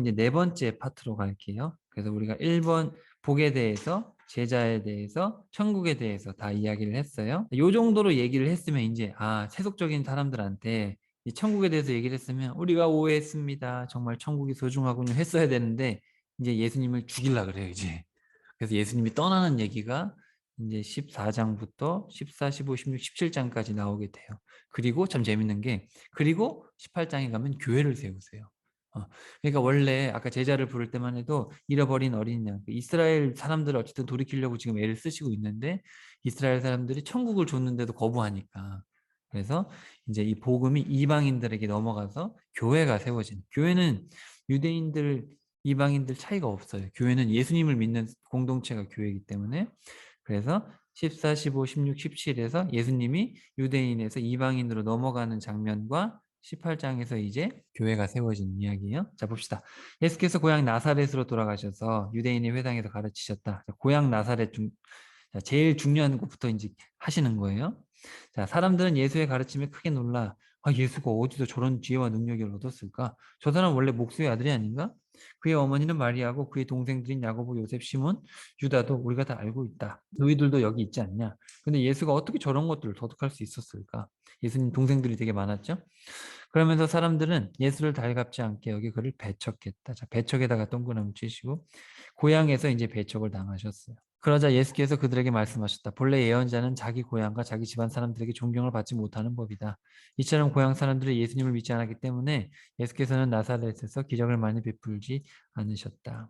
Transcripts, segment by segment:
이제 네 번째 파트로 갈게요. 그래서 우리가 1번 복에 대해서, 제자에 대해서, 천국에 대해서 다 이야기를 했어요. 이 정도로 얘기를 했으면 이제 세속적인 사람들한테 이 천국에 대해서 얘기를 했으면 우리가 오해했습니다. 정말 천국이 소중하군요. 했어야 되는데 이제 예수님을 죽이려 그래요, 이제. 그래서 예수님이 떠나는 얘기가 이제 14장부터 14, 15, 16, 17장까지 나오게 돼요. 그리고 참 재밌는 게 그리고 18장에 가면 교회를 세우세요. 그러니까 원래 아까 제자를 부를 때만 해도 잃어버린 어린 양, 이스라엘 사람들을 어쨌든 돌이키려고 지금 애를 쓰시고 있는데 이스라엘 사람들이 천국을 줬는데도 거부하니까 그래서 이제 이 복음이 이방인들에게 넘어가서 교회가 세워지는, 교회는 유대인들 이방인들 차이가 없어요. 교회는 예수님을 믿는 공동체가 교회이기 때문에 그래서 14, 15, 16, 17에서 예수님이 유대인에서 이방인으로 넘어가는 장면과 18장에서 이제 교회가 세워지는 이야기예요. 자, 봅시다. 예수께서 고향 나사렛으로 돌아가셔서 유대인의 회당에서 가르치셨다. 자, 고향 나사렛 자, 제일 중요한 것부터 이제 하시는 거예요. 자, 사람들은 예수의 가르침에 크게 놀라 예수가 어디서 저런 지혜와 능력을 얻었을까? 저 사람 원래 목수의 아들이 아닌가? 그의 어머니는 마리아고 그의 동생들인 야고보, 요셉, 시몬, 유다도 우리가 다 알고 있다. 너희들도 여기 있지 않냐? 근데 예수가 어떻게 저런 것들을 도둑할 수 있었을까? 예수님 동생들이 되게 많았죠? 그러면서 사람들은 예수를 달갑지 않게 여기 그를 배척했다. 자, 배척에다가 동그라미 치시고 고향에서 이제 배척을 당하셨어요. 그러자 예수께서 그들에게 말씀하셨다. 본래 예언자는 자기 고향과 자기 집안 사람들에게 존경을 받지 못하는 법이다. 이처럼 고향 사람들이 예수님을 믿지 않았기 때문에 예수께서는 나사렛에서 기적을 많이 베풀지 않으셨다.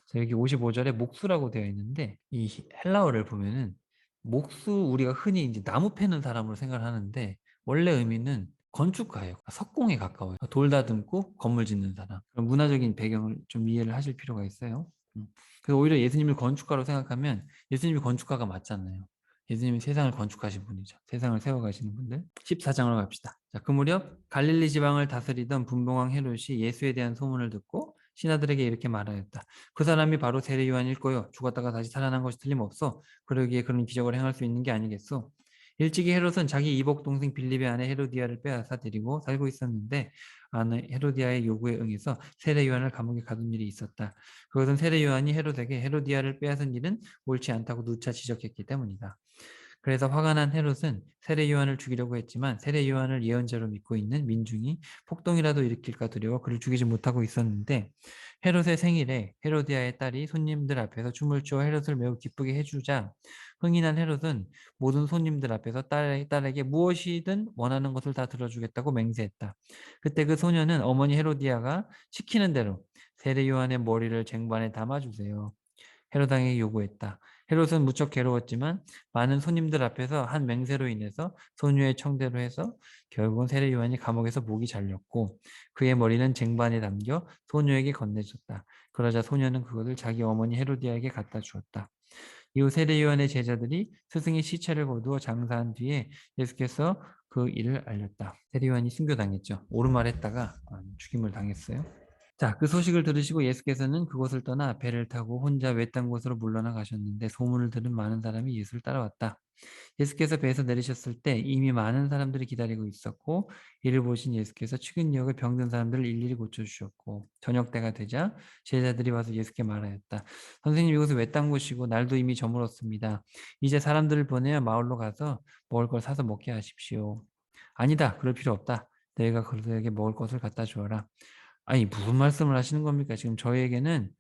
자, 여기 55절에 목수라고 되어 있는데 이 헬라어를 보면은 목수, 우리가 흔히 이제 나무 패는 사람으로 생각을 하는데 원래 의미는 건축가예요. 석공에 가까워요. 돌 다듬고 건물 짓는 사람. 그런 문화적인 배경을 좀 이해를 하실 필요가 있어요. 그래서 오히려 예수님을 건축가로 생각하면 예수님이 건축가가 맞잖아요. 예수님이 세상을 건축하신 분이죠. 세상을 세워가시는 분들. 14장으로 갑시다. 자, 그 무렵 갈릴리 지방을 다스리던 분봉왕 헤롯이 예수에 대한 소문을 듣고 신하들에게 이렇게 말하였다. 그 사람이 바로 세례 요한일 거요. 죽었다가 다시 살아난 것이 틀림없어. 그러기에 그런 기적을 행할 수 있는 게 아니겠소. 일찍이 헤롯은 자기 이복 동생 빌립의 아내 헤로디아를 빼앗아 데리고 살고 있었는데 아내 헤로디아의 요구에 응해서 세례 요한을 감옥에 가둔 일이 있었다. 그것은 세례 요한이 헤롯에게 헤로디아를 빼앗은 일은 옳지 않다고 누차 지적했기 때문이다. 그래서 화가 난 헤롯은 세례 요한을 죽이려고 했지만 세례 요한을 예언자로 믿고 있는 민중이 폭동이라도 일으킬까 두려워 그를 죽이지 못하고 있었는데 헤롯의 생일에 헤로디아의 딸이 손님들 앞에서 춤을 추어 헤롯을 매우 기쁘게 해주자 흥이 난 헤롯은 모든 손님들 앞에서 딸에게 무엇이든 원하는 것을 다 들어주겠다고 맹세했다. 그때 그 소녀는 어머니 헤로디아가 시키는 대로 세례 요한의 머리를 쟁반에 담아주세요. 헤롯에게 요구했다. 헤롯은 무척 괴로웠지만 많은 손님들 앞에서 한 맹세로 인해서 소녀의 청대로 해서 결국은 세례 요한이 감옥에서 목이 잘렸고 그의 머리는 쟁반에 담겨 소녀에게 건네줬다. 그러자 소녀는 그것을 자기 어머니 헤로디아에게 갖다 주었다. 이후 세례 요한의 제자들이 스승의 시체를 거두어 장사한 뒤에 예수께서 그 일을 알렸다. 세례 요한이 순교당했죠. 옳은 말 했다가 죽임을 당했어요. 자, 그 소식을 들으시고 예수께서는 그곳을 떠나 배를 타고 혼자 외딴 곳으로 물러나 가셨는데 소문을 들은 많은 사람이 예수를 따라왔다. 예수께서 배에서 내리셨을 때 이미 많은 사람들이 기다리고 있었고 이를 보신 예수께서 측은역에 병든 사람들을 일일이 고쳐주셨고 저녁 때가 되자 제자들이 와서 예수께 말하였다. 선생님, 이곳은 외딴 곳이고 날도 이미 저물었습니다. 이제 사람들을 보내어 마을로 가서 먹을 걸 사서 먹게 하십시오. 아니다, 그럴 필요 없다. 너희가 그들에게 먹을 것을 갖다 주어라. 아니, 무슨 말씀을 하시는 겁니까? 지금 저희에게는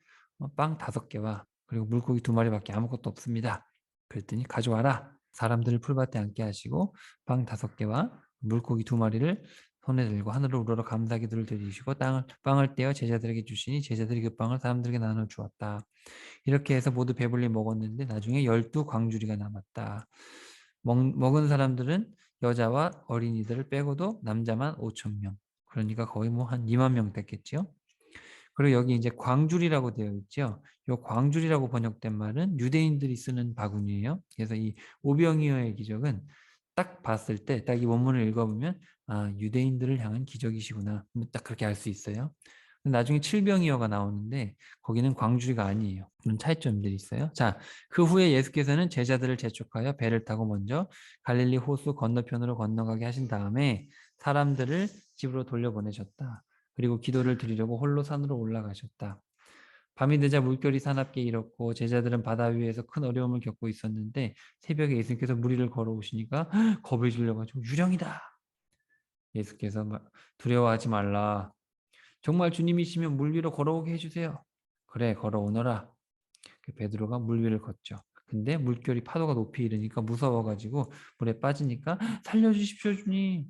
빵 5개와 그리고 물고기 2마리밖에 아무것도 없습니다. 그랬더니 가져와라. 사람들을 풀밭에 앉게 하시고 빵 5개와 물고기 2마리를 손에 들고 하늘을 우러러 감사기도를 드리시고 빵을 떼어 제자들에게 주시니 제자들이 그 빵을 사람들에게 나눠 주었다. 이렇게 해서 모두 배불리 먹었는데 나중에 12광주리가 남았다. 먹은 사람들은 여자와 어린이들을 빼고도 남자만 5천 명. 그러니까 거의 뭐 한 2만 명 됐겠지요. 그리고 여기 이제 광줄이라고 되어 있죠. 이 광줄이라고 번역된 말은 유대인들이 쓰는 바구니예요. 그래서 이 오병이어의 기적은 딱 봤을 때 딱 이 원문을 읽어보면 유대인들을 향한 기적이시구나. 딱 그렇게 알 수 있어요. 나중에 칠병이어가 나오는데 거기는 광주리가 아니에요. 그런 차이점들이 있어요. 자, 그 후에 예수께서는 제자들을 재촉하여 배를 타고 먼저 갈릴리 호수 건너편으로 건너가게 하신 다음에 사람들을 집으로 돌려보내셨다. 그리고 기도를 드리려고 홀로 산으로 올라가셨다. 밤이 되자 물결이 사납게 일었고 제자들은 바다 위에서 큰 어려움을 겪고 있었는데 새벽에 예수님께서 물 위를 걸어오시니까 겁을 질려가지고 유령이다. 예수께서 두려워하지 말라. 정말 주님이시면 물 위로 걸어오게 해주세요. 그래 걸어오너라. 베드로가 물 위를 걷죠. 근데 물결이 파도가 높이 일으니까 무서워가지고 물에 빠지니까 살려주십시오 주님.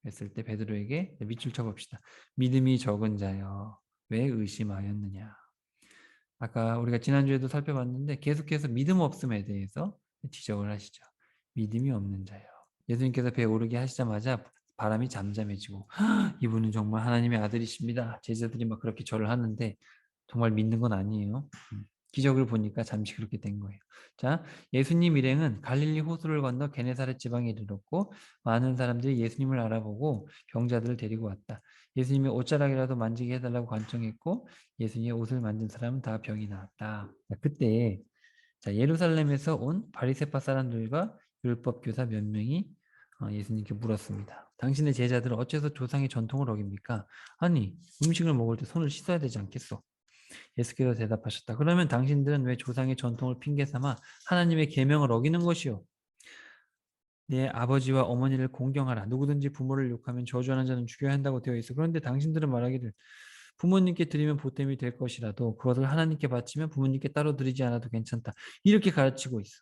했을 때 베드로에게 밑줄 쳐봅시다. 믿음이 적은 자여 왜 의심하였느냐. 아까 우리가 지난주에도 살펴봤는데 계속해서 믿음 없음에 대해서 지적을 하시죠. 믿음이 없는 자요. 예수님께서 배에 오르게 하시자마자 바람이 잠잠해지고 이분은 정말 하나님의 아들이십니다. 제자들이 막 그렇게 절을 하는데 정말 믿는 건 아니에요. 기적을 보니까 잠시 그렇게 된 거예요. 자, 예수님 일행은 갈릴리 호수를 건너 게네사렛 지방에 이르렀고 많은 사람들이 예수님을 알아보고 병자들을 데리고 왔다. 예수님의 옷자락이라도 만지게 해달라고 간청했고 예수님의 옷을 만진 사람은 다 병이 나았다. 그때 예루살렘에서 온 바리새파 사람들과 율법 교사 몇 명이 예수님께 물었습니다. 당신의 제자들은 어째서 조상의 전통을 어깁니까? 아니, 음식을 먹을 때 손을 씻어야 되지 않겠소? 예수께서 대답하셨다. 그러면 당신들은 왜 조상의 전통을 핑계 삼아 하나님의 계명을 어기는 것이요? 내 아버지와 어머니를 공경하라. 누구든지 부모를 욕하면 저주하는 자는 죽여야 한다고 되어 있어. 그런데 당신들은 말하기를 부모님께 드리면 보탬이 될 것이라도 그것을 하나님께 바치면 부모님께 따로 드리지 않아도 괜찮다. 이렇게 가르치고 있어.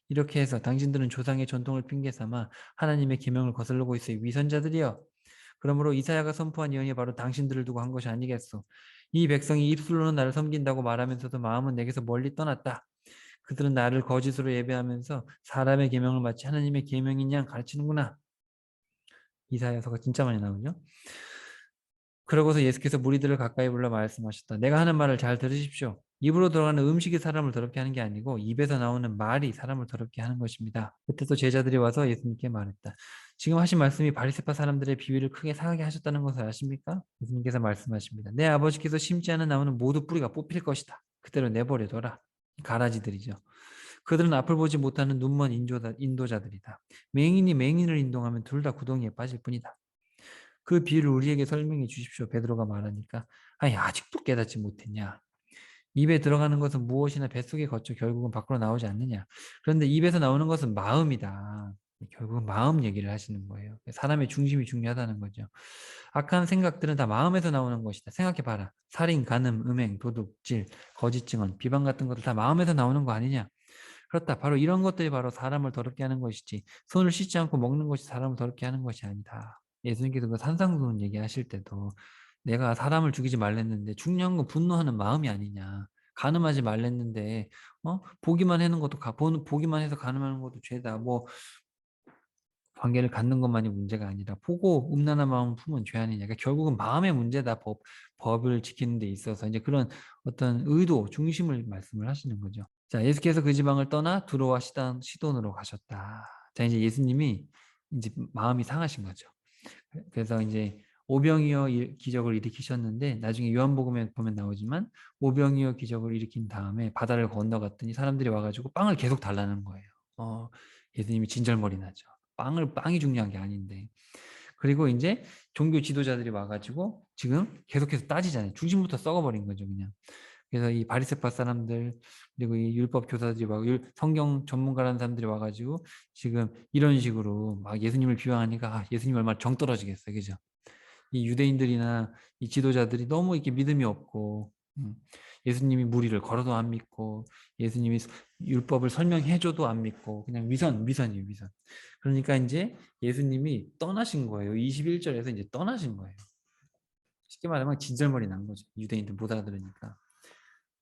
이렇게 해서 당신들은 조상의 전통을 핑계 삼아 하나님의 계명을 거스르고 있어요. 위선자들이여. 그러므로 이사야가 선포한 예언이 바로 당신들을 두고 한 것이 아니겠소. 이 백성이 입술로는 나를 섬긴다고 말하면서도 마음은 내게서 멀리 떠났다. 그들은 나를 거짓으로 예배하면서 사람의 계명을 마치 하나님의 계명인 양 가르치는구나. 이사야서가 진짜 많이 나오죠. 그러고서 예수께서 무리들을 가까이 불러 말씀하셨다. 내가 하는 말을 잘 들으십시오. 입으로 들어가는 음식이 사람을 더럽게 하는 게 아니고 입에서 나오는 말이 사람을 더럽게 하는 것입니다. 그때 또 제자들이 와서 예수님께 말했다. 지금 하신 말씀이 바리새파 사람들의 비위를 크게 상하게 하셨다는 것을 아십니까? 예수님께서 말씀하십니다. 내 아버지께서 심지 않은 나무는 모두 뿌리가 뽑힐 것이다. 그대로 내버려둬라. 가라지들이죠. 그들은 앞을 보지 못하는 눈먼 인도자들이다. 맹인이 맹인을 인도하면 둘 다 구덩이에 빠질 뿐이다. 그 비유를 우리에게 설명해 주십시오. 베드로가 말하니까 아니 아직도 깨닫지 못했냐. 입에 들어가는 것은 무엇이나 뱃속에 거쳐 결국은 밖으로 나오지 않느냐. 그런데 입에서 나오는 것은 마음이다. 결국은 마음 얘기를 하시는 거예요. 사람의 중심이 중요하다는 거죠. 악한 생각들은 다 마음에서 나오는 것이다. 생각해봐라. 살인, 간음, 음행, 도둑, 질, 거짓 증언, 비방 같은 것들 다 마음에서 나오는 거 아니냐. 그렇다. 바로 이런 것들이 바로 사람을 더럽게 하는 것이지 손을 씻지 않고 먹는 것이 사람을 더럽게 하는 것이 아니다. 예수님께서 그 산상수훈 얘기하실 때도 내가 사람을 죽이지 말랬는데 중요한 건 분노하는 마음이 아니냐. 간음하지 말랬는데 보기만 하는 것도 보기만 해서 간음하는 것도 죄다. 뭐 관계를 갖는 것만이 문제가 아니라 보고 음란한 마음을 품은 죄 아니냐. 그러니까 결국은 마음의 문제다. 법을 지키는 데 있어서 이제 그런 어떤 의도, 중심을 말씀을 하시는 거죠. 자, 예수께서 그 지방을 떠나 두로와 시돈으로 가셨다. 자, 이제 예수님이 이제 마음이 상하신 거죠. 그래서 이제 오병이어 기적을 일으키셨는데 나중에 요한복음에 보면 나오지만 오병이어 기적을 일으킨 다음에 바다를 건너갔더니 사람들이 와가지고 빵을 계속 달라는 거예요. 예수님이 진절머리 나죠. 빵이 중요한 게 아닌데. 그리고 이제 종교 지도자들이 와가지고 지금 계속해서 따지잖아요. 중심부터 썩어버린 거죠, 그냥. 그래서 이 바리새파 사람들 그리고 이 율법 교사들이 막 성경 전문가라는 사람들이 와가지고 지금 이런 식으로 막 예수님을 비방하니까 예수님 얼마나 정 떨어지겠어요, 그죠? 이 유대인들이나 이 지도자들이 너무 이렇게 믿음이 없고 예수님이 무리를 걸어도 안 믿고 예수님이 율법을 설명해줘도 안 믿고 그냥 위선이에요, 위선. 그러니까 이제 예수님이 떠나신 거예요. 21절에서 이제 떠나신 거예요. 쉽게 말하면 진절머리 난 거죠. 유대인들 못 알아들으니까.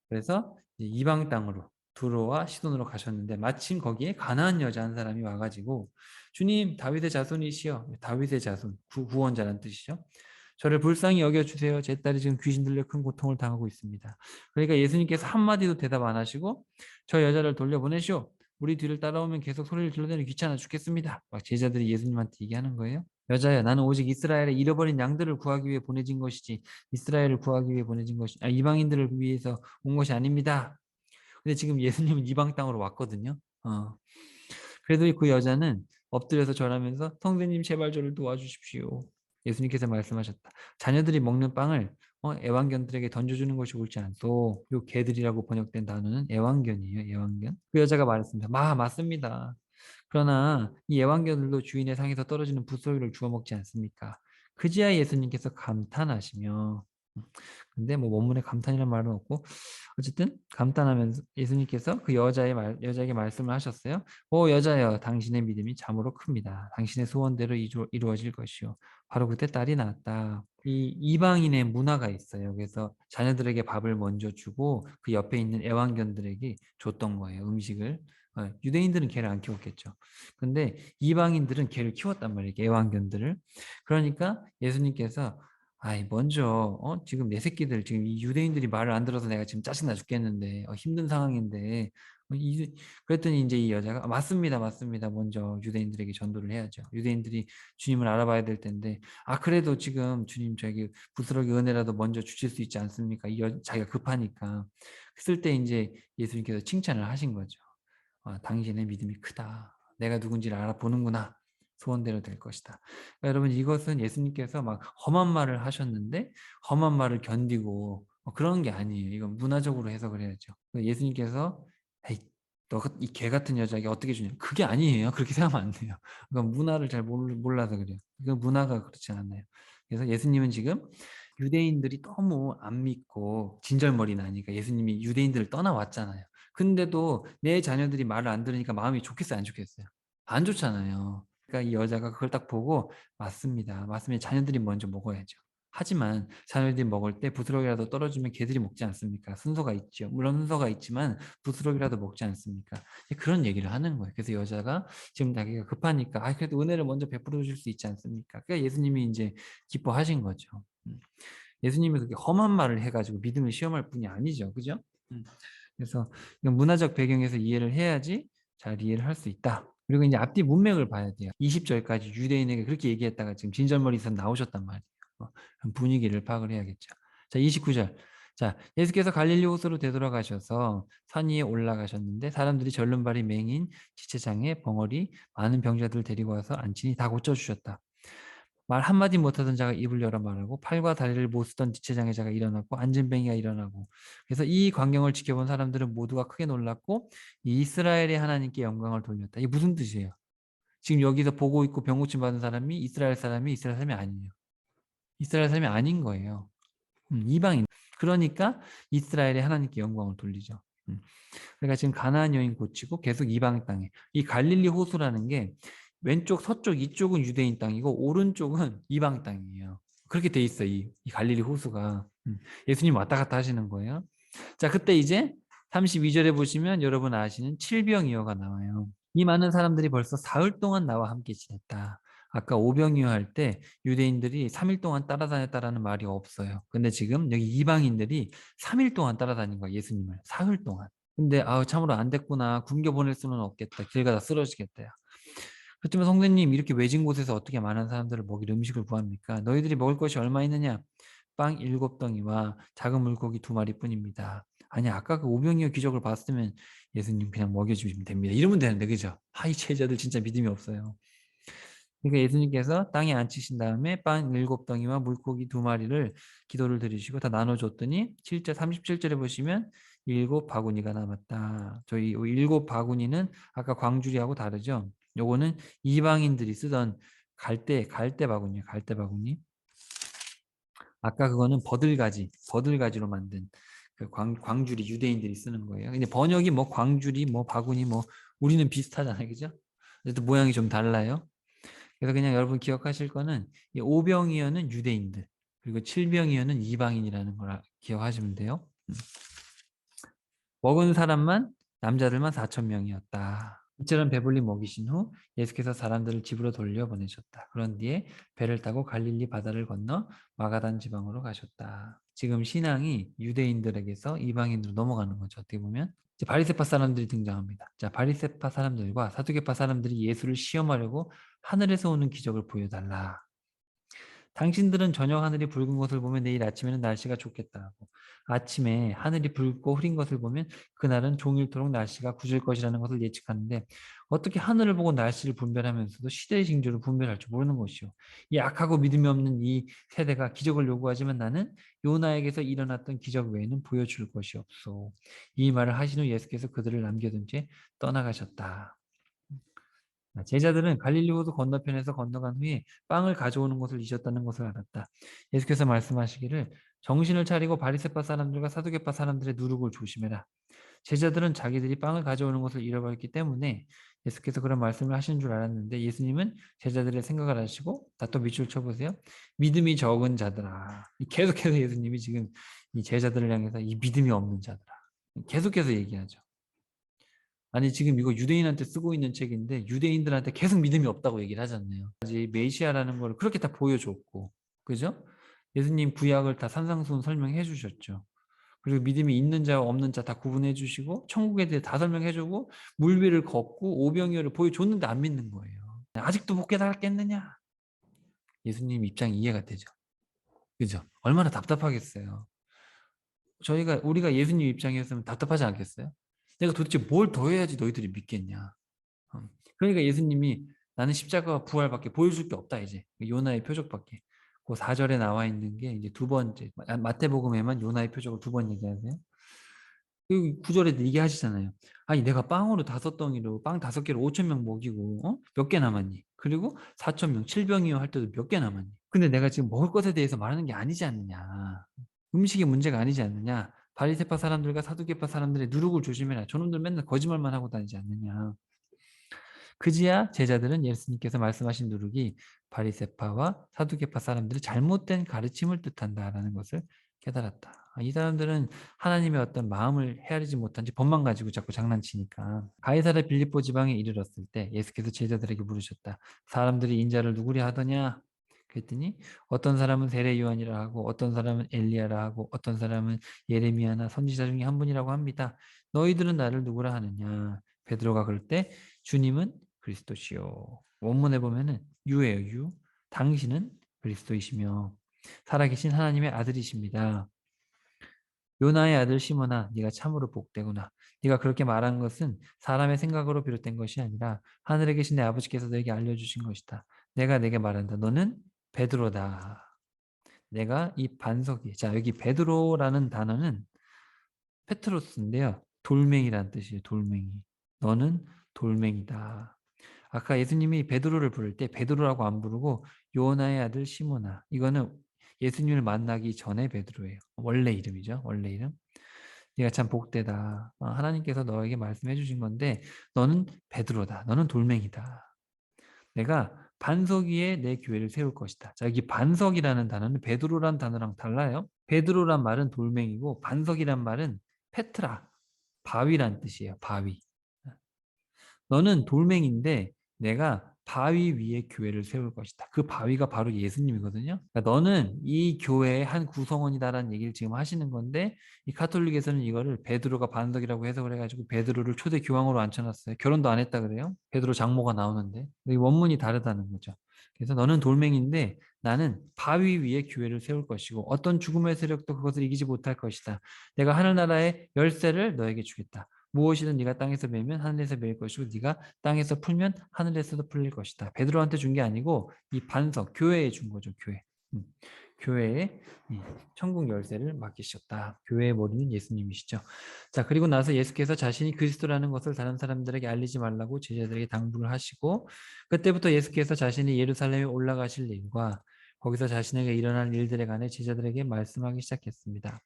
그래서 이방 땅으로 두로와 시돈으로 가셨는데 마침 거기에 가나안 여자 한 사람이 와가지고 주님 다윗의 자손이시여. 다윗의 자손 구원자란 뜻이죠. 저를 불쌍히 여겨주세요. 제 딸이 지금 귀신 들려 큰 고통을 당하고 있습니다. 그러니까 예수님께서 한마디도 대답 안 하시고 저 여자를 돌려보내시오. 우리 뒤를 따라오면 계속 소리를 질러대니 귀찮아 죽겠습니다. 막 제자들이 예수님한테 얘기하는 거예요. 여자야, 나는 오직 이스라엘의 잃어버린 양들을 구하기 위해 보내진 것이지 이스라엘을 구하기 위해 보내진 것이 이방인들을 위해서 온 것이 아닙니다. 근데 지금 예수님은 이방 땅으로 왔거든요. 그래도 그 여자는 엎드려서 절하면서 성도님 제발 저를 도와주십시오. 예수님께서 말씀하셨다. 자녀들이 먹는 빵을 애완견들에게 던져주는 것이 옳지 않소. 요 개들이라고 번역된 단어는 애완견이에요. 애완견. 그 여자가 말했습니다. 맞습니다. 그러나 이 애완견들도 주인의 상에서 떨어지는 붓소리를 주워 먹지 않습니까? 그제야 예수님께서 감탄하시며 근데 뭐 원문에 감탄이라는 말은 없고 어쨌든 감탄하면서 예수님께서 그 여자에게 말씀을 하셨어요. 오 여자여 당신의 믿음이 참으로 큽니다. 당신의 소원대로 이루어질 것이요. 바로 그때 딸이 낳았다. 이 이방인의 문화가 있어요. 그래서 자녀들에게 밥을 먼저 주고 그 옆에 있는 애완견들에게 줬던 거예요. 음식을. 유대인들은 개를 안 키웠겠죠. 근데 이방인들은 개를 키웠단 말이에요. 애완견들을. 그러니까 예수님께서 아이 먼저 지금 내 새끼들 지금 이 유대인들이 말을 안 들어서 내가 지금 짜증나 죽겠는데 힘든 상황인데 그랬더니 이제 이 여자가 맞습니다 맞습니다 먼저 유대인들에게 전도를 해야죠. 유대인들이 주님을 알아봐야 될 텐데 그래도 지금 주님 저기 부스러기 은혜라도 먼저 주실 수 있지 않습니까? 자기가 급하니까 그랬을 때 이제 예수님께서 칭찬을 하신 거죠. 당신의 믿음이 크다. 내가 누군지를 알아보는구나. 소원대로 될 것이다. 그러니까 여러분 이것은 예수님께서 막 험한 말을 하셨는데 험한 말을 견디고 그런 게 아니에요. 이건 문화적으로 해석을 해야죠. 예수님께서 에이, 너가 이 개 같은 여자에게 어떻게 주냐. 그게 아니에요. 그렇게 생각하면 안 돼요. 그건 문화를 잘 몰라서 그래요. 이건 문화가 그렇지 않아요. 그래서 예수님은 지금 유대인들이 너무 안 믿고 진절머리 나니까 예수님이 유대인들을 떠나왔잖아요. 근데도 내 자녀들이 말을 안 들으니까 마음이 좋겠어요, 안 좋겠어요? 안 좋잖아요. 그러니까 이 여자가 그걸 딱 보고 맞습니다. 맞습니다. 자녀들이 먼저 먹어야죠. 하지만 자녀들이 먹을 때 부스러기라도 떨어지면 개들이 먹지 않습니까? 순서가 있죠. 물론 순서가 있지만 부스러기라도 먹지 않습니까? 그런 얘기를 하는 거예요. 그래서 여자가 지금 자기가 급하니까 그래도 은혜를 먼저 베풀어 줄 수 있지 않습니까? 그러니까 예수님이 이제 기뻐하신 거죠. 예수님이 그렇게 험한 말을 해가지고 믿음을 시험할 뿐이 아니죠. 그죠? 그래서 이건 문화적 배경에서 이해를 해야지 잘 이해를 할 수 있다. 그리고 이제 앞뒤 문맥을 봐야 돼요. 20절까지 유대인에게 그렇게 얘기했다가 지금 진절머리에서 나오셨단 말이에요. 그럼 분위기를 파악을 해야겠죠. 자, 29절. 자, 예수께서 갈릴리 호수로 되돌아가셔서 산 위에 올라가셨는데 사람들이 절름발이 맹인, 지체장애, 벙어리, 많은 병자들을 데리고 와서 앉히니 다 고쳐주셨다. 말 한마디 못하던 자가 입을 열어 말하고 팔과 다리를 못 쓰던 지체장애자가 일어났고 안진뱅이가 일어나고 그래서 이 광경을 지켜본 사람들은 모두가 크게 놀랐고 이스라엘의 하나님께 영광을 돌렸다. 이게 무슨 뜻이에요? 지금 여기서 보고 있고 병 고침 받은 사람이 이스라엘 사람이 아니에요. 이스라엘 사람이 아닌 거예요. 이방인. 그러니까 이스라엘의 하나님께 영광을 돌리죠. 그러니까 지금 가나안 여인 고치고 계속 이방 땅에 이 갈릴리 호수라는 게 왼쪽 서쪽 이쪽은 유대인 땅이고 오른쪽은 이방 땅이에요. 그렇게 돼 있어 이 갈릴리 호수가. 예수님 왔다 갔다 하시는 거예요. 자 그때 이제 32절에 보시면 여러분 아시는 칠병이어가 나와요. 이 많은 사람들이 벌써 사흘 동안 나와 함께 지냈다. 아까 오병이어 할 때 유대인들이 3일 동안 따라다녔다라는 말이 없어요. 근데 지금 여기 이방인들이 3일 동안 따라다닌 거야 예수님을. 사흘 동안. 근데 참으로 안 됐구나. 굶겨 보낼 수는 없겠다. 길 가다 쓰러지겠다. 그렇지만 성도님 이렇게 외진 곳에서 어떻게 많은 사람들을 먹일 음식을 구합니까? 너희들이 먹을 것이 얼마 있느냐? 빵 7덩이와 작은 물고기 2마리뿐입니다. 아니 아까 그 오병이어 기적을 봤으면 예수님 그냥 먹여주시면 됩니다. 이러면 되는데 그죠? 이 제자들 진짜 믿음이 없어요. 그러니까 예수님께서 땅에 앉히신 다음에 빵 7덩이와 물고기 2마리를 기도를 드리시고 다 나눠줬더니 7절 37절에 보시면 7바구니가 남았다. 저희 7바구니는 아까 광주리하고 다르죠? 요거는 이방인들이 쓰던 갈대 바구니예요. 갈대 바구니. 아까 그거는 버들가지로 만든 그 광주리 유대인들이 쓰는 거예요. 근데 번역이 뭐 광주리 뭐 바구니 뭐 우리는 비슷하잖아요. 그죠? 그래도 모양이 좀 달라요. 그래서 그냥 여러분 기억하실 거는 이 오병이어는 유대인들 그리고 칠병이어는 이방인이라는 걸 기억하시면 돼요. 먹은 사람만 남자들만 4천 명이었다. 이처럼 배불리 먹이신 후 예수께서 사람들을 집으로 돌려보내셨다. 그런 뒤에 배를 타고 갈릴리 바다를 건너 마가단 지방으로 가셨다. 지금 신앙이 유대인들에게서 이방인으로 넘어가는 거죠. 어떻게 보면 이제 바리새파 사람들이 등장합니다. 자, 바리새파 사람들과 사두개파 사람들이 예수를 시험하려고 하늘에서 오는 기적을 보여달라. 당신들은 저녁 하늘이 붉은 것을 보면 내일 아침에는 날씨가 좋겠다고. 아침에 하늘이 붉고 흐린 것을 보면 그날은 종일토록 날씨가 굳을 것이라는 것을 예측하는데 어떻게 하늘을 보고 날씨를 분별하면서도 시대의 징조를 분별할 줄 모르는 것이오. 이 악하고 믿음이 없는 이 세대가 기적을 요구하지만 나는 요나에게서 일어났던 기적 외에는 보여줄 것이 없소. 이 말을 하신 후 예수께서 그들을 남겨둔 채 떠나가셨다. 제자들은 갈릴리 호수 건너편에서 건너간 후에 빵을 가져오는 것을 잊었다는 것을 알았다. 예수께서 말씀하시기를 정신을 차리고 바리새파 사람들과 사두개파 사람들의 누룩을 조심해라. 제자들은 자기들이 빵을 가져오는 것을 잃어버렸기 때문에 예수께서 그런 말씀을 하신 줄 알았는데 예수님은 제자들의 생각을 아시고 다 또 밑줄 쳐보세요. 믿음이 적은 자들아. 계속해서 예수님이 지금 이 제자들을 향해서 이 믿음이 없는 자들아. 계속해서 얘기하죠. 아니 지금 이거 유대인한테 쓰고 있는 책인데 유대인들한테 계속 믿음이 없다고 얘기를 하잖아요. 메시아라는 걸 그렇게 다 보여줬고, 그죠? 예수님 구약을 다 산상수훈 설명해 주셨죠. 그리고 믿음이 있는 자와 없는 자 다 구분해 주시고 천국에 대해 다 설명해 주고 물비를 걷고 오병이어를 보여줬는데 안 믿는 거예요. 아직도 못 깨달았겠느냐? 예수님 입장이 이해가 되죠. 그죠? 얼마나 답답하겠어요. 우리가 예수님 입장이었으면 답답하지 않겠어요? 내가 도대체 뭘 더 해야지 너희들이 믿겠냐? 그러니까 예수님이 나는 십자가와 부활밖에 보여줄 게 없다 이제 요나의 표적밖에. 그 4절에 나와 있는 게 이제 두 번째 마태복음에만 요나의 표적을 두 번 얘기하세요. 그 9절에 얘기 하시잖아요. 아니 내가 빵으로 5덩이로 빵 5개로 5천 명 먹이고 몇 개 남았니? 그리고 4천 명 7병이요 할 때도 몇 개 남았니? 근데 내가 지금 먹을 것에 대해서 말하는 게 아니지 않느냐. 음식이 문제가 아니지 않느냐. 바리새파 사람들과 사두개파 사람들의 누룩을 조심해라. 저놈들 맨날 거짓말만 하고 다니지 않느냐. 그지야 제자들은 예수님께서 말씀하신 누룩이 바리새파와 사두개파 사람들의 잘못된 가르침을 뜻한다라는 것을 깨달았다. 이 사람들은 하나님의 어떤 마음을 헤아리지 못한 채 법만 가지고 자꾸 장난치니까. 가이사랴 빌립보 지방에 이르렀을 때 예수께서 제자들에게 물으셨다. 사람들이 인자를 누구랴 하더냐? 그랬더니 어떤 사람은 세례 요한이라 하고 어떤 사람은 엘리야라 하고 어떤 사람은 예레미야나 선지자 중에 한 분이라고 합니다. 너희들은 나를 누구라 하느냐? 베드로가 그럴 때 주님은 그리스도시요. 원문에 보면은 유예요, 유. 당신은 그리스도이시며 살아계신 하나님의 아들이십니다. 요나의 아들 시몬아, 네가 참으로 복되구나. 네가 그렇게 말한 것은 사람의 생각으로 비롯된 것이 아니라 하늘에 계신 내 아버지께서 너에게 알려주신 것이다. 내가 내게 말한다. 너는 베드로다. 내가 이 반석이. 자, 여기 베드로라는 단어는 페트로스인데요. 돌멩이란 뜻이에요. 돌멩이. 너는 돌멩이다. 아까 예수님이 베드로를 부를 때 베드로라고 안 부르고 요나의 아들 시모나. 이거는 예수님을 만나기 전에 베드로예요. 원래 이름이죠. 원래 이름. 네가 참 복되다. 하나님께서 너에게 말씀해 주신 건데 너는 베드로다. 너는 돌멩이다. 내가 반석 위에 내 교회를 세울 것이다. 자, 여기 반석이라는 단어는 베드로란 단어랑 달라요. 베드로란 말은 돌멩이고 반석이란 말은 페트라, 바위란 뜻이에요. 바위. 너는 돌멩인데 내가 바위 위에 교회를 세울 것이다. 그 바위가 바로 예수님이거든요. 그러니까 너는 이 교회의 한 구성원이다라는 얘기를 지금 하시는 건데 이 카톨릭에서는 이거를 베드로가 반석이라고 해석을 해가지고 베드로를 초대 교황으로 앉혀놨어요. 결혼도 안 했다 그래요. 베드로 장모가 나오는데 이 원문이 다르다는 거죠. 그래서 너는 돌멩인데 나는 바위 위에 교회를 세울 것이고 어떤 죽음의 세력도 그것을 이기지 못할 것이다. 내가 하늘나라의 열쇠를 너에게 주겠다. 무엇이든 네가 땅에서 매면 하늘에서 매일 것이고 네가 땅에서 풀면 하늘에서도 풀릴 것이다. 베드로한테 준 게 아니고 이 반석 교회에 준 거죠. 교회. 교회에 천국 열쇠를 맡기셨다. 교회의 머리는 예수님이시죠. 자, 그리고 나서 예수께서 자신이 그리스도라는 것을 다른 사람들에게 알리지 말라고 제자들에게 당부를 하시고 그때부터 예수께서 자신이 예루살렘에 올라가실 일과 거기서 자신에게 일어날 일들에 관해 제자들에게 말씀하기 시작했습니다.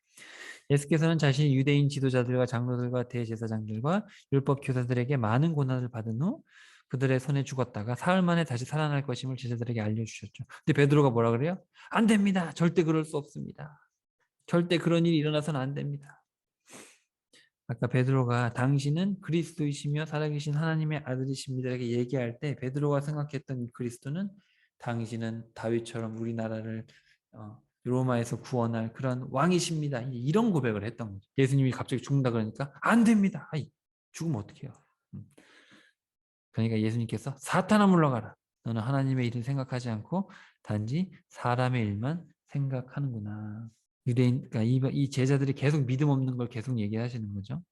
예수께서는 자신이 유대인 지도자들과 장로들과 대제사장들과 율법 교사들에게 많은 고난을 받은 후 그들의 손에 죽었다가 사흘 만에 다시 살아날 것임을 제자들에게 알려주셨죠. 근데 베드로가 뭐라 그래요? 안 됩니다. 절대 그럴 수 없습니다. 절대 그런 일이 일어나서는 안 됩니다. 아까 베드로가 당신은 그리스도이시며 살아계신 하나님의 아들이십니다 이렇게 얘기할 때 베드로가 생각했던 그리스도는 당신은 다윗처럼 우리나라를 로마에서 구원할 그런 왕이십니다. 이런 고백을 했던 거죠. 예수님이 갑자기 죽는다 그러니까 안 됩니다. 아이, 죽으면 어떡해요. 그러니까 예수님께서 사탄아 물러가라. 너는 하나님의 일을 생각하지 않고 단지 사람의 일만 생각하는구나. 유대인, 그러니까 이 제자들이 계속 믿음 없는 걸 계속 얘기하시는 거죠.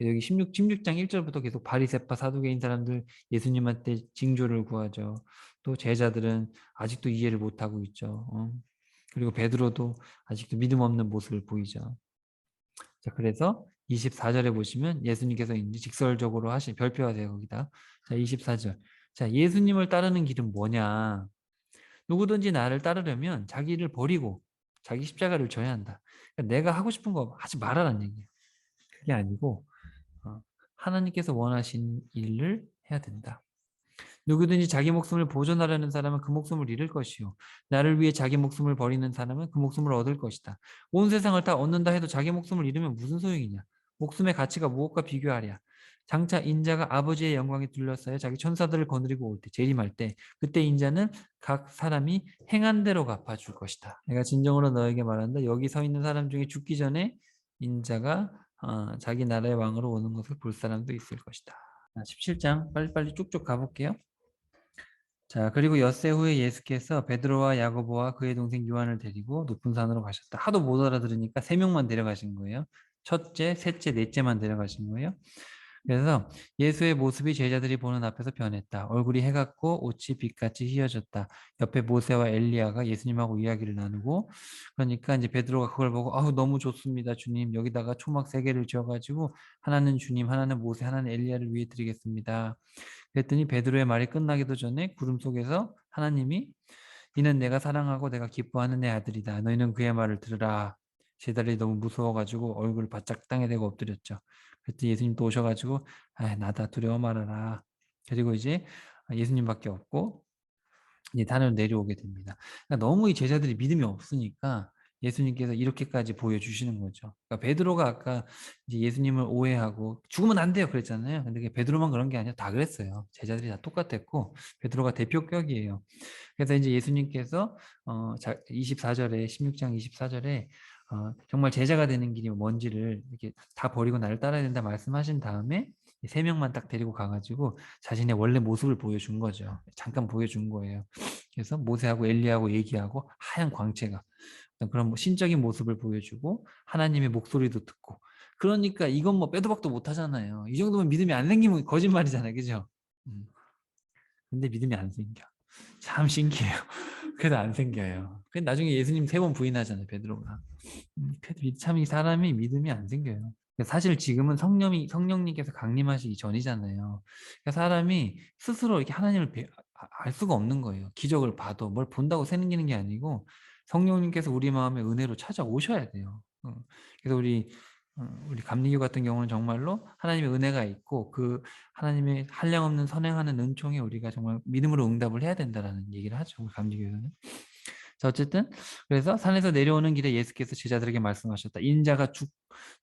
여기 16장 1절부터 계속 바리새파 사두개인 사람들 예수님한테 징조를 구하죠. 또 제자들은 아직도 이해를 못하고 있죠. 그리고 베드로도 아직도 믿음 없는 모습을 보이죠. 자, 그래서 24절에 보시면 예수님께서 이제 직설적으로 별표하세요, 거기다. 자, 24절. 자, 예수님을 따르는 길은 뭐냐? 누구든지 나를 따르려면 자기를 버리고 자기 십자가를 져야 한다. 그러니까 내가 하고 싶은 거 하지 말아라는 얘기예요. 그게 아니고 하나님께서 원하신 일을 해야 된다. 누구든지 자기 목숨을 보존하려는 사람은 그 목숨을 잃을 것이요. 나를 위해 자기 목숨을 버리는 사람은 그 목숨을 얻을 것이다. 온 세상을 다 얻는다 해도 자기 목숨을 잃으면 무슨 소용이냐. 목숨의 가치가 무엇과 비교하랴. 장차 인자가 아버지의 영광에 둘러싸여 자기 천사들을 거느리고 올 때, 재림할 때, 그때 인자는 각 사람이 행한 대로 갚아줄 것이다. 내가 진정으로 너에게 말한다. 여기 서 있는 사람 중에 죽기 전에 인자가 자기 나라의 왕으로 오는 것을 볼 사람도 있을 것이다. 17장 빨리빨리 쭉쭉 가볼게요. 자, 그리고 엿새 후에 예수께서 베드로와 야고보와 그의 동생 요한을 데리고 높은 산으로 가셨다. 하도 못 알아들으니까 세 명만 데려가신 거예요. 첫째, 셋째, 넷째만 데려가신 거예요. 그래서 예수의 모습이 제자들이 보는 앞에서 변했다. 얼굴이 해같고 옷이 빛같이 휘어졌다. 옆에 모세와 엘리야가 예수님하고 이야기를 나누고, 그러니까 이제 베드로가 그걸 보고 아우 너무 좋습니다 주님, 여기다가 초막 3개를 지어가지고 하나는 주님, 하나는 모세, 하나는 엘리야를 위해 드리겠습니다. 그랬더니 베드로의 말이 끝나기도 전에 구름 속에서 하나님이 이는 내가 사랑하고 내가 기뻐하는 내 아들이다. 너희는 그의 말을 들으라. 제자들이 너무 무서워가지고 얼굴을 바짝 땅에 대고 엎드렸죠. 그랬더니 예수님 또 오셔가지고 나다 두려워 말아라. 그리고 이제 예수님밖에 없고 이제 산으로 내려오게 됩니다. 그러니까 너무 이 제자들이 믿음이 없으니까 예수님께서 이렇게까지 보여주시는 거죠. 그러니까 베드로가 아까 이제 예수님을 오해하고 죽으면 안 돼요 그랬잖아요. 근데 베드로만 그런 게 아니라 다 그랬어요. 제자들이 다 똑같았고 베드로가 대표격이에요. 그래서 이제 예수님께서 24절에 16장 24절에 정말 제자가 되는 길이 뭔지를 이렇게 다 버리고 나를 따라야 된다 말씀하신 다음에 세 명만 딱 데리고 가가지고 자신의 원래 모습을 보여준 거죠. 잠깐 보여준 거예요. 그래서 모세하고 엘리야하고 얘기하고 하얀 광채가 그런 뭐 신적인 모습을 보여주고 하나님의 목소리도 듣고 그러니까 이건 뭐 빼도 박도 못 하잖아요. 이 정도면 믿음이 안 생기면 거짓말이잖아요. 그죠? 근데 믿음이 안 생겨. 참 신기해요. 그래도 안 생겨요. 그 나중에 예수님 3번 부인하잖아요, 베드로가. 그래도 참 이 사람이 믿음이 안 생겨요. 사실 지금은 성령님께서 강림하시기 전이잖아요. 그러니까 사람이 스스로 이렇게 하나님을 알 수가 없는 거예요. 기적을 봐도 뭘 본다고 생기는 게 아니고 성령님께서 우리 마음에 은혜로 찾아오셔야 돼요. 그래서 우리 감리교 같은 경우는 정말로 하나님의 은혜가 있고 그 하나님의 한량없는 선행하는 은총에 우리가 정말 믿음으로 응답을 해야 된다라는 얘기를 하죠. 우리 감리교에서는. 자, 어쨌든 그래서 산에서 내려오는 길에 예수께서 제자들에게 말씀하셨다. 인자가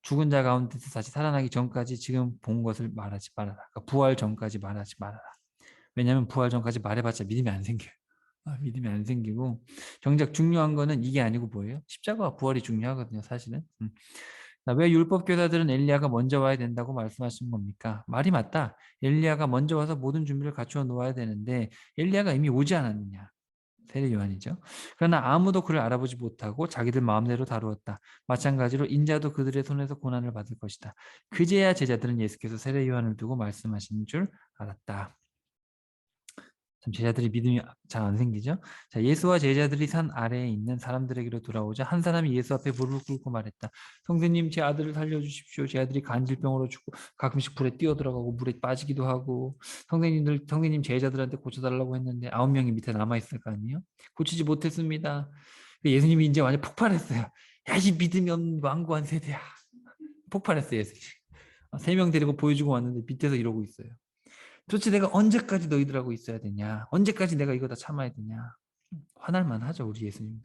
죽은 자 가운데서 다시 살아나기 전까지 지금 본 것을 말하지 말아라. 그러니까 부활 전까지 말하지 말아라. 왜냐하면 부활 전까지 말해봤자 믿음이 안 생겨요. 믿음이 안 생기고 정작 중요한 거는 이게 아니고 뭐예요? 십자가와 부활이 중요하거든요, 사실은. 왜 율법 교사들은 엘리야가 먼저 와야 된다고 말씀하신 겁니까? 말이 맞다. 엘리야가 먼저 와서 모든 준비를 갖추어 놓아야 되는데 엘리야가 이미 오지 않았느냐? 세례 요한이죠. 그러나 아무도 그를 알아보지 못하고 자기들 마음대로 다루었다. 마찬가지로 인자도 그들의 손에서 고난을 받을 것이다. 그제야 제자들은 예수께서 세례 요한을 두고 말씀하신 줄 알았다. 참 제자들이 믿음이 잘 안 생기죠. 자, 예수와 제자들이 산 아래에 있는 사람들에게로 돌아오자 한 사람이 예수 앞에 무릎을 꿇고 말했다. 성도님, 제 아들을 살려주십시오. 제 아들이 간질병으로 죽고 가끔씩 불에 뛰어들어가고 물에 빠지기도 하고 성도님 제자들한테 고쳐달라고 했는데 9명이 밑에 남아있을 거 아니에요. 고치지 못했습니다. 예수님이 이제 완전 폭발했어요. 야, 이 믿음이 없는 완고한 세대야. 폭발했어요, 예수님. 3명 데리고 보여주고 왔는데 밑에서 이러고 있어요. 도대체 내가 언제까지 너희들하고 있어야 되냐? 언제까지 내가 이거 다 참아야 되냐? 화날만 하죠, 우리 예수님.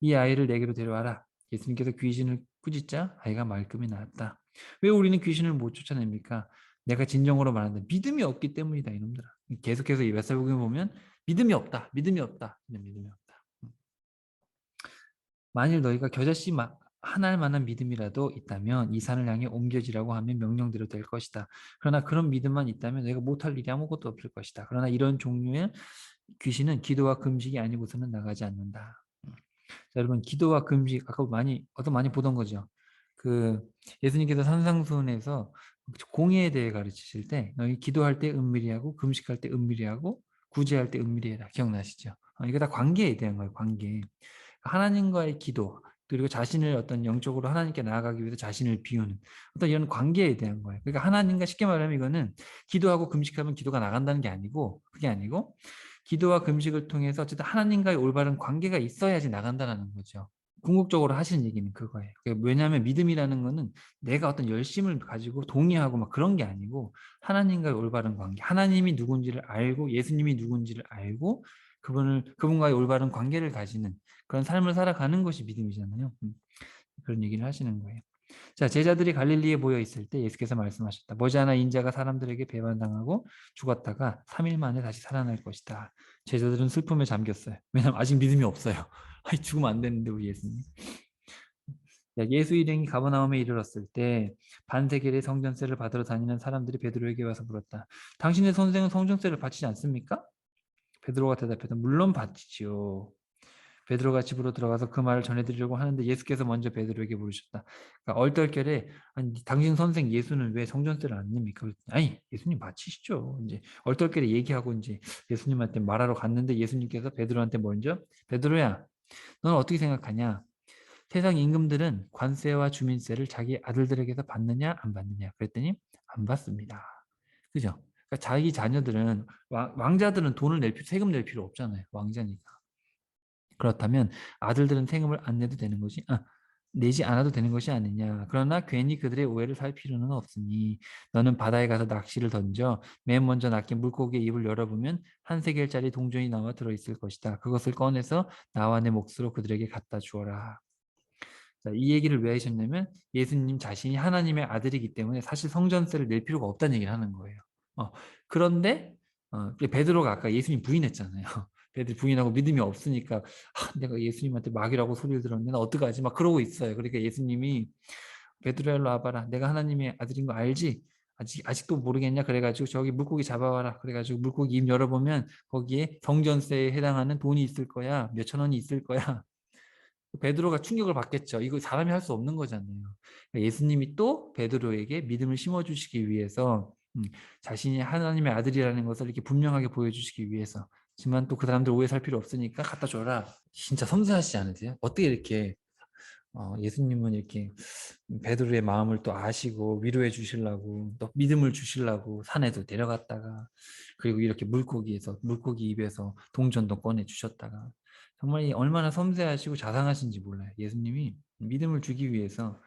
이 아이를 내게로 데려와라. 예수님께서 귀신을 꾸짖자 아이가 말끔히 나았다. 왜 우리는 귀신을 못 쫓아냅니까? 내가 진정으로 말한다. 믿음이 없기 때문이다, 이놈들아. 계속해서 이 웨사복음 보면 믿음이 없다, 믿음이 없다, 믿음이 없다. 만일 너희가 겨자씨 하나할 만한 믿음이라도 있다면 이 산을 향해 옮겨지라고 하면 명령대로 될 것이다. 그러나 그런 믿음만 있다면 내가 못할 일이 아무것도 없을 것이다. 그러나 이런 종류의 귀신은 기도와 금식이 아니고서는 나가지 않는다. 자, 여러분 기도와 금식 아까 많이 보던 거죠. 그 예수님께서 산상수훈에서 공의에 대해 가르치실 때 너희 기도할 때 은밀히 하고 금식할 때 은밀히 하고 구제할 때 은밀히 해라. 기억나시죠? 이거 다 관계에 대한 거예요. 관계. 하나님과의 기도 그리고 자신을 어떤 영적으로 하나님께 나아가기 위해서 자신을 비우는 어떤 이런 관계에 대한 거예요. 그러니까 하나님과 쉽게 말하면 이거는 기도하고 금식하면 기도가 나간다는 게 아니고 그게 아니고 기도와 금식을 통해서 어쨌든 하나님과의 올바른 관계가 있어야지 나간다는 거죠. 궁극적으로 하시는 얘기는 그거예요. 왜냐하면 믿음이라는 거는 내가 어떤 열심을 가지고 동의하고 막 그런 게 아니고 하나님과의 올바른 관계, 하나님이 누군지를 알고 예수님이 누군지를 알고 그분과의 올바른 관계를 가지는 그런 삶을 살아가는 것이 믿음이잖아요. 그런 얘기를 하시는 거예요. 자, 제자들이 갈릴리에 모여 있을 때 예수께서 말씀하셨다. 머지않아 인자가 사람들에게 배반당하고 죽었다가 3일 만에 다시 살아날 것이다. 제자들은 슬픔에 잠겼어요. 왜냐하면 아직 믿음이 없어요. 아니, 죽으면 안 되는데 우리 예수님. 예수 일행이 가버나움에 이르렀을 때 반세겔의 성전세를 받으러 다니는 사람들이 베드로에게 와서 물었다. 당신의 선생은 성전세를 바치지 않습니까? 베드로가 대답했다. 물론 바치지요. 베드로가 집으로 들어가서 그 말을 전해드리려고 하는데 예수께서 먼저 베드로에게 물으셨다. 그러니까 얼떨결에 아니, 당신 선생 예수는 왜 성전세를 안 냅니까? 아니 예수님 바치시죠. 이제 얼떨결에 얘기하고 이제 예수님한테 말하러 갔는데 예수님께서 베드로한테 먼저 베드로야, 너는 어떻게 생각하냐? 세상 임금들은 관세와 주민세를 자기 아들들에게서 받느냐 안 받느냐? 그랬더니 안 받습니다. 그죠? 그러니까 자기 자녀들은 왕자들은 돈을 세금 낼 필요 없잖아요. 왕자니까. 그렇다면 아들들은 세금을 안 내도 되는 것이 내지 않아도 되는 것이 아니냐. 그러나 괜히 그들의 오해를 살 필요는 없으니 너는 바다에 가서 낚시를 던져 맨 먼저 낚인 물고기의 입을 열어보면 한 세겔짜리 동전이 나와 들어있을 것이다. 그것을 꺼내서 나와 내 몫으로 그들에게 갖다 주어라. 자, 이 얘기를 왜 하셨냐면 예수님 자신이 하나님의 아들이기 때문에 사실 성전세를 낼 필요가 없다는 얘기를 하는 거예요. 그런데 베드로가 아까 예수님 부인했잖아요. 베드로 부인하고 믿음이 없으니까 내가 예수님한테 막이라고 소리를 들었는데 나 어떡하지? 막 그러고 있어요. 그러니까 예수님이 베드로야 일로 와봐라. 내가 하나님의 아들인 거 알지? 아직도 모르겠냐? 그래가지고 저기 물고기 잡아와라. 그래가지고 물고기 입 열어보면 거기에 성전세에 해당하는 돈이 있을 거야. 몇천 원이 있을 거야. 베드로가 충격을 받겠죠. 이거 사람이 할 수 없는 거잖아요. 그러니까 예수님이 또 베드로에게 믿음을 심어주시기 위해서 자신이 하나님의 아들이라는 것을 이렇게 분명하게 보여주시기 위해서 하지만 또 그 사람들 오해 살 필요 없으니까 갖다 줘라. 진짜 섬세하시지 않으세요? 어떻게 이렇게 예수님은 이렇게 베드로의 마음을 또 아시고 위로해 주시려고 또 믿음을 주시려고 산에도 데려갔다가 그리고 이렇게 물고기 입에서 동전도 꺼내 주셨다가 정말 얼마나 섬세하시고 자상하신지 몰라요. 예수님이 믿음을 주기 위해서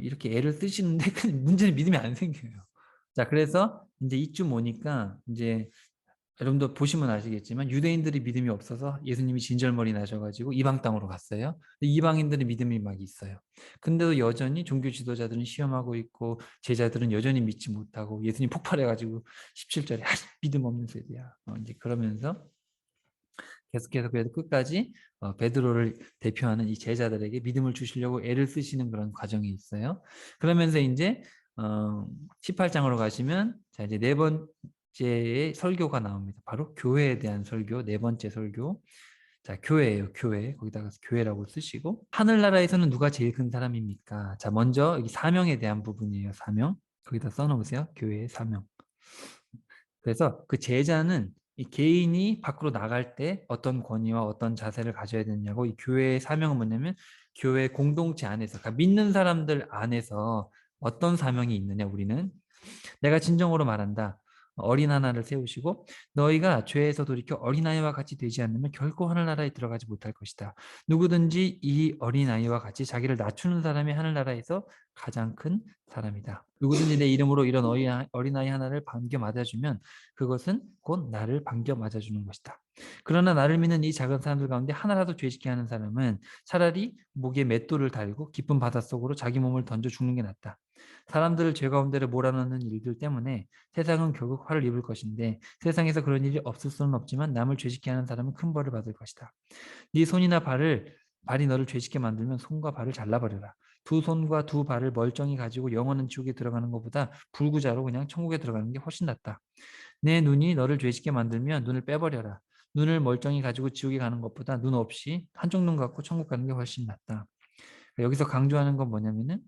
이렇게 애를 쓰시는데 문제는 믿음이 안 생겨요. 자, 그래서 이제 이쯤 오니까 이제 여러분도 보시면 아시겠지만 유대인들이 믿음이 없어서 예수님이 진절머리 나셔가지고 이방 땅으로 갔어요. 근데 이방인들의 믿음이 막 있어요. 근데도 여전히 종교 지도자들은 시험하고 있고 제자들은 여전히 믿지 못하고 예수님 폭발해가지고 17절에 믿음 없는 세대야. 이제 그러면서 계속해서 그래도 끝까지 베드로를 대표하는 이 제자들에게 믿음을 주시려고 애를 쓰시는 그런 과정이 있어요. 그러면서 이제 18장으로 가시면 자 이제 네 번째의 설교가 나옵니다. 바로 교회에 대한 설교, 네 번째 설교. 자, 교회예요, 교회. 거기다가 교회라고 쓰시고 하늘나라에서는 누가 제일 큰 사람입니까? 자, 먼저 이 사명에 대한 부분이에요. 사명. 거기다 써놓으세요. 교회의 사명. 그래서 그 제자는 이 개인이 밖으로 나갈 때 어떤 권위와 어떤 자세를 가져야 되냐고 이 교회의 사명은 뭐냐면 교회 공동체 안에서 그러니까 믿는 사람들 안에서 어떤 사명이 있느냐 우리는 내가 진정으로 말한다. 어린 하나를 세우시고 너희가 죄에서 돌이켜 어린아이와 같이 되지 않으면 결코 하늘나라에 들어가지 못할 것이다. 누구든지 이 어린아이와 같이 자기를 낮추는 사람이 하늘나라에서 가장 큰 사람이다. 누구든지 내 이름으로 이런 어린아이 하나를 반겨 맞아주면 그것은 곧 나를 반겨 맞아주는 것이다. 그러나 나를 믿는 이 작은 사람들 가운데 하나라도 죄짓게 하는 사람은 차라리 목에 맷돌을 달고 깊은 바닷속으로 자기 몸을 던져 죽는 게 낫다. 사람들을 죄 가운데로 몰아넣는 일들 때문에 세상은 결국 화를 입을 것인데 세상에서 그런 일이 없을 수는 없지만 남을 죄짓게 하는 사람은 큰 벌을 받을 것이다. 네 손이나 발이 너를 죄짓게 만들면 손과 발을 잘라버려라. 두 손과 두 발을 멀쩡히 가지고 영원한 지옥에 들어가는 것보다 불구자로 그냥 천국에 들어가는 게 훨씬 낫다. 내 눈이 너를 죄짓게 만들면 눈을 빼버려라. 눈을 멀쩡히 가지고 지옥에 가는 것보다 눈 없이 한쪽 눈 갖고 천국 가는 게 훨씬 낫다. 여기서 강조하는 건 뭐냐면은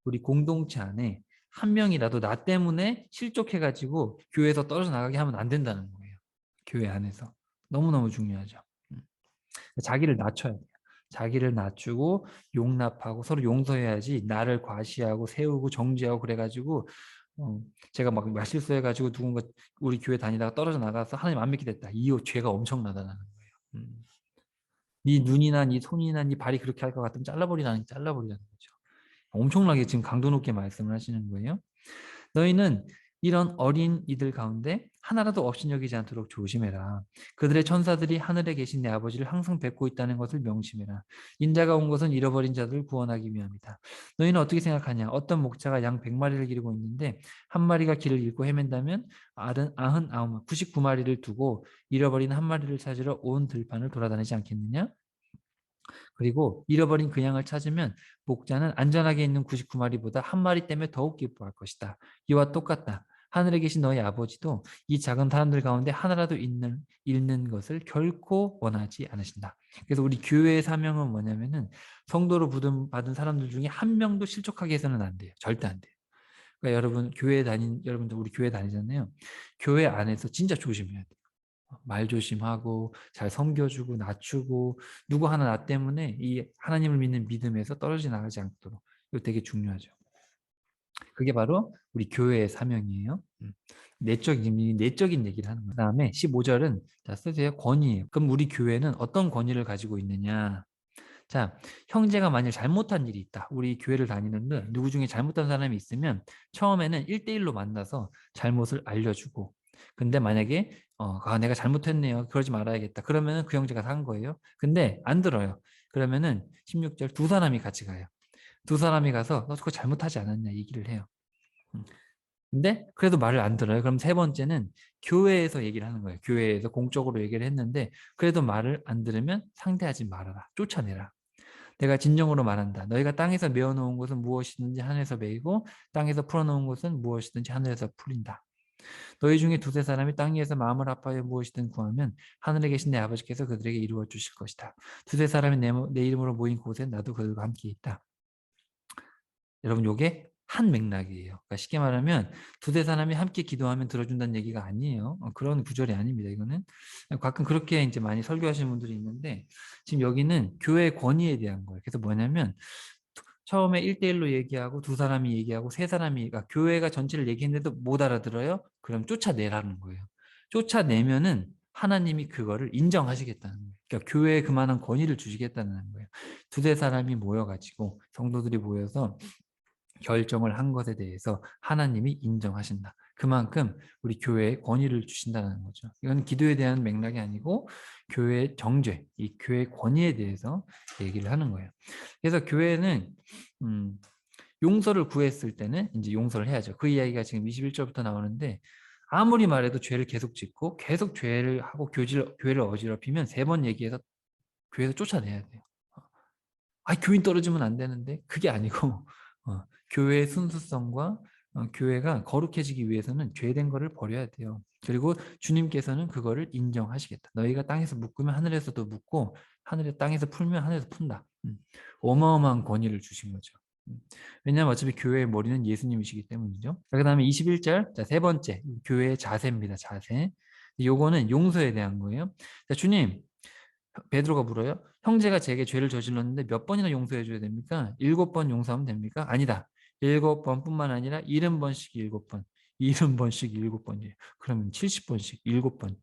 우리 공동체 안에 한 명이라도 나 때문에 실족해가지고 교회에서 떨어져 나가게 하면 안 된다는 거예요. 교회 안에서. 너무너무 중요하죠. 음. 자기를 낮춰야 돼요. 자기를 낮추고 용납하고 서로 용서해야지 나를 과시하고 세우고 정죄하고 그래가지고 어, 제가 막 말실수해가지고 누군가 우리 교회 다니다가 떨어져 나가서 하나님 안 믿게 됐다. 이 죄가 엄청나다는 거예요. 네 눈이나 네 손이나 네 발이 그렇게 할 것 같으면 잘라버리라는 거죠. 엄청나게 지금 강도 높게 말씀을 하시는 거예요. 너희는 이런 어린 이들 가운데 하나라도 업신여기지 않도록 조심해라. 그들의 천사들이 하늘에 계신 내 아버지를 항상 뵙고 있다는 것을 명심해라. 인자가 온 것은 잃어버린 자들을 구원하기 위함이다. 너희는 어떻게 생각하냐? 어떤 목자가 양 100마리를 기르고 있는데 한 마리가 길을 잃고 헤맨다면 99마리를 두고 잃어버린 한 마리를 찾으러 온 들판을 돌아다니지 않겠느냐? 그리고 잃어버린 그 양을 찾으면 목자는 안전하게 있는 99마리보다 한 마리 때문에 더욱 기뻐할 것이다. 이와 똑같다. 하늘에 계신 너희 아버지도 이 작은 사람들 가운데 하나라도 잃는 것을 결코 원하지 않으신다. 그래서 우리 교회의 사명은 뭐냐면은 성도로 받은 사람들 중에 한 명도 실족하게 해서는 안 돼요. 절대 안 돼요. 그러니까 여러분들 우리 교회 다니잖아요. 교회 안에서 진짜 조심해야 돼요. 말 조심하고 잘 섬겨주고 낮추고 누구 하나 나 때문에 이 하나님을 믿는 믿음에서 떨어져 나가지 않도록 이거 되게 중요하죠. 그게 바로 우리 교회의 사명이에요. 내적인 얘기를 하는 거예요. 그다음에 15절은 자 쓰세요. 권위예요. 그럼 우리 교회는 어떤 권위를 가지고 있느냐? 자, 형제가 만일 잘못한 일이 있다. 우리 교회를 다니는데 누구 중에 잘못한 사람이 있으면 처음에는 1대1로 만나서 잘못을 알려주고 근데 만약에 내가 잘못했네요. 그러지 말아야겠다. 그러면은 그 형제가 산 거예요. 근데 안 들어요. 그러면은 16절 두 사람이 같이 가요. 두 사람이 가서 너 그거 잘못하지 않았냐 얘기를 해요. 음. 근데 그래도 말을 안 들어요. 그럼 세 번째는 교회에서 얘기를 하는 거예요. 교회에서 공적으로 얘기를 했는데 그래도 말을 안 들으면 상대하지 말아라. 쫓아내라. 내가 진정으로 말한다. 너희가 땅에서 메어놓은 것은 무엇이든지 하늘에서 메이고 땅에서 풀어놓은 것은 무엇이든지 하늘에서 풀린다. 너희 중에 두세 사람이 땅 위에서 마음을 합하여 무엇이든 구하면 하늘에 계신 내 아버지께서 그들에게 이루어 주실 것이다. 두세 사람이 내 이름으로 모인 곳에 나도 그들과 함께 있다. 여러분 요게 한 맥락이에요. 그러니까 쉽게 말하면 두세 사람이 함께 기도하면 들어준다는 얘기가 아니에요. 그런 구절이 아닙니다. 이거는 가끔 그렇게 이제 많이 설교하시는 분들이 있는데 지금 여기는 교회의 권위에 대한 거예요. 그래서 뭐냐면 처음에 1대1로 얘기하고 두 사람이 얘기하고 세 사람이 그러니까 교회가 전체를 얘기했는데도 못 알아들어요? 그럼 쫓아내라는 거예요. 쫓아내면은 하나님이 그거를 인정하시겠다는 거예요. 그러니까 교회에 그만한 권위를 주시겠다는 거예요. 두세 사람이 모여가지고 성도들이 모여서 결정을 한 것에 대해서 하나님이 인정하신다. 그만큼 우리 교회에 권위를 주신다는 거죠. 이건 기도에 대한 맥락이 아니고 교회의 정죄, 이 교회의 권위에 대해서 얘기를 하는 거예요. 그래서 교회는 용서를 구했을 때는 이제 용서를 해야죠. 그 이야기가 지금 21절부터 나오는데 아무리 말해도 죄를 계속 짓고 계속 죄를 하고 교회를 어지럽히면 세 번 얘기해서 교회에서 쫓아내야 돼요. 교인 떨어지면 안 되는데 그게 아니고 교회의 순수성과 교회가 거룩해지기 위해서는 죄된 거를 버려야 돼요. 그리고 주님께서는 그거를 인정하시겠다. 너희가 땅에서 묶으면 하늘에서도 묶고 땅에서 풀면 하늘에서 푼다. 어마어마한 권위를 주신 거죠. 왜냐하면 어차피 교회의 머리는 예수님이시기 때문이죠. 그 다음에 21절, 자, 세 번째, 교회의 자세입니다. 자세. 요거는 용서에 대한 거예요. 자, 주님, 베드로가 물어요. 형제가 제게 죄를 저질렀는데 몇 번이나 용서해 줘야 됩니까? 7번 용서하면 됩니까? 아니다. 7번뿐만 아니라 70번씩 7번. 70번씩 7번이에요. 그러면 70번씩 7번.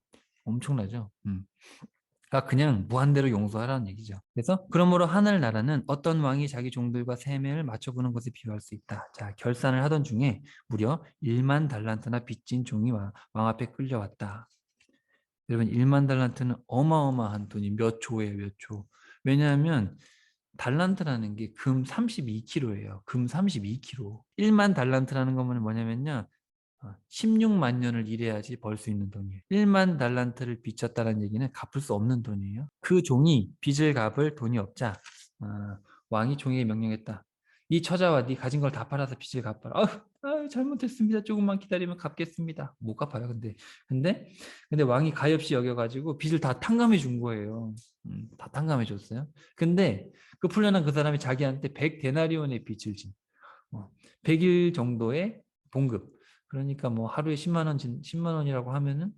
엄청나죠? 그러니까 그냥 무한대로 용서하라는 얘기죠. 그래서 그러므로 하늘나라는 어떤 왕이 자기 종들과 세매를 맞춰보는 것에 비유할 수 있다. 자, 결산을 하던 중에 무려 1만 달란트나 빚진 종이 왕 앞에 끌려왔다. 여러분 1만 달란트는 어마어마한 돈이 몇 조예요, 몇 조. 왜냐하면 달란트라는 게 금 32kg예요. 금 32kg. 1만 달란트라는 거는 뭐냐면요. 16만 년을 일해야지 벌 수 있는 돈이에요. 1만 달란트를 빚졌다는 얘기는 갚을 수 없는 돈이에요. 그 종이 빚을 갚을 돈이 없자 왕이 종에게 명령했다. 네 처자와 네 가진 걸 다 팔아서 빚을 갚아라. 아, 잘못했습니다. 조금만 기다리면 갚겠습니다. 못 갚아요. 근데 왕이 가엾이 여겨가지고 빚을 다 탕감해 준 거예요. 다 탕감해 줬어요. 근데 그 풀려난 그 사람이 자기한테 100데나리온의 빚을 진. 100일 정도의 봉급. 그러니까 뭐 하루에 10만 원이라고 하면은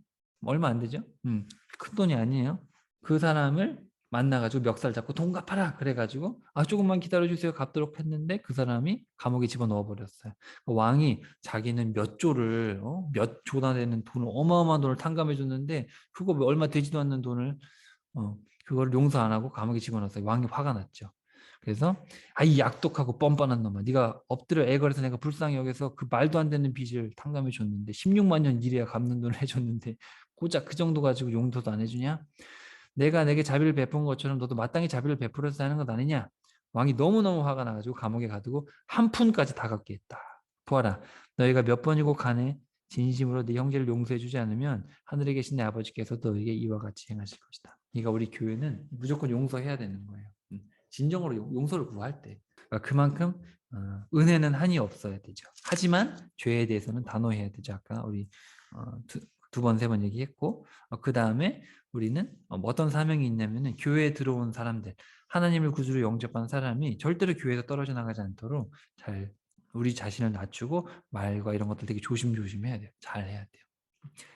얼마 안 되죠? 큰 돈이 아니에요. 그 사람을 만나가지고 멱살 잡고 돈 갚아라 그래가지고 아 조금만 기다려주세요 갚도록 했는데 그 사람이 감옥에 집어넣어 버렸어요. 왕이 자기는 몇 조를 몇 조나 되는 돈을 어마어마한 돈을 탕감해 줬는데 그거 얼마 되지도 않는 돈을 그걸 용서 안 하고 감옥에 집어넣었어요. 왕이 화가 났죠. 그래서 이 약독하고 뻔뻔한 놈아 네가 엎드려 애걸해서 내가 불쌍히 여겨서 그 말도 안 되는 빚을 탕감해 줬는데 16만 년 일해야 갚는 돈을 해줬는데 고작 그 정도 가지고 용서도 안 해주냐? 내가 내게 자비를 베푼 것처럼 너도 마땅히 자비를 베풀어서 하는 것 아니냐? 왕이 너무너무 화가 나가지고 감옥에 가두고 한 푼까지 다 갚게 했다. 보아라, 너희가 몇 번이고 간에 진심으로 네 형제를 용서해 주지 않으면 하늘에 계신 내 아버지께서 너에게 이와 같이 행하실 것이다. 그러니까 우리 교회는 무조건 용서해야 되는 거예요. 진정으로 용서를 구할 때. 그러니까 그만큼 은혜는 한이 없어야 되죠. 하지만 죄에 대해서는 단호해야 되죠. 아까 우리 두 번, 세 번 얘기했고 그 다음에 우리는 어떤 사명이 있냐면은 교회에 들어온 사람들, 하나님을 구주로 영접한 사람이 절대로 교회에서 떨어져 나가지 않도록 잘 우리 자신을 낮추고 말과 이런 것들 되게 조심조심 해야 돼요. 잘 해야 돼요.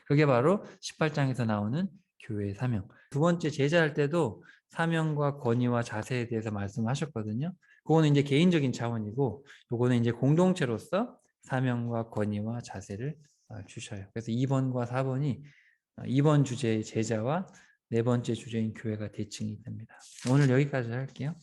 그게 바로 18장에서 나오는 교회의 사명. 두 번째 제자할 때도 사명과 권위와 자세에 대해서 말씀하셨거든요. 그거는 이제 개인적인 차원이고, 요거는 이제 공동체로서 사명과 권위와 자세를 주셔요. 그래서 2번과 4번이 2번 주제의 제자와 네 번째 주제인 교회가 대칭이 됩니다. 오늘 여기까지 할게요.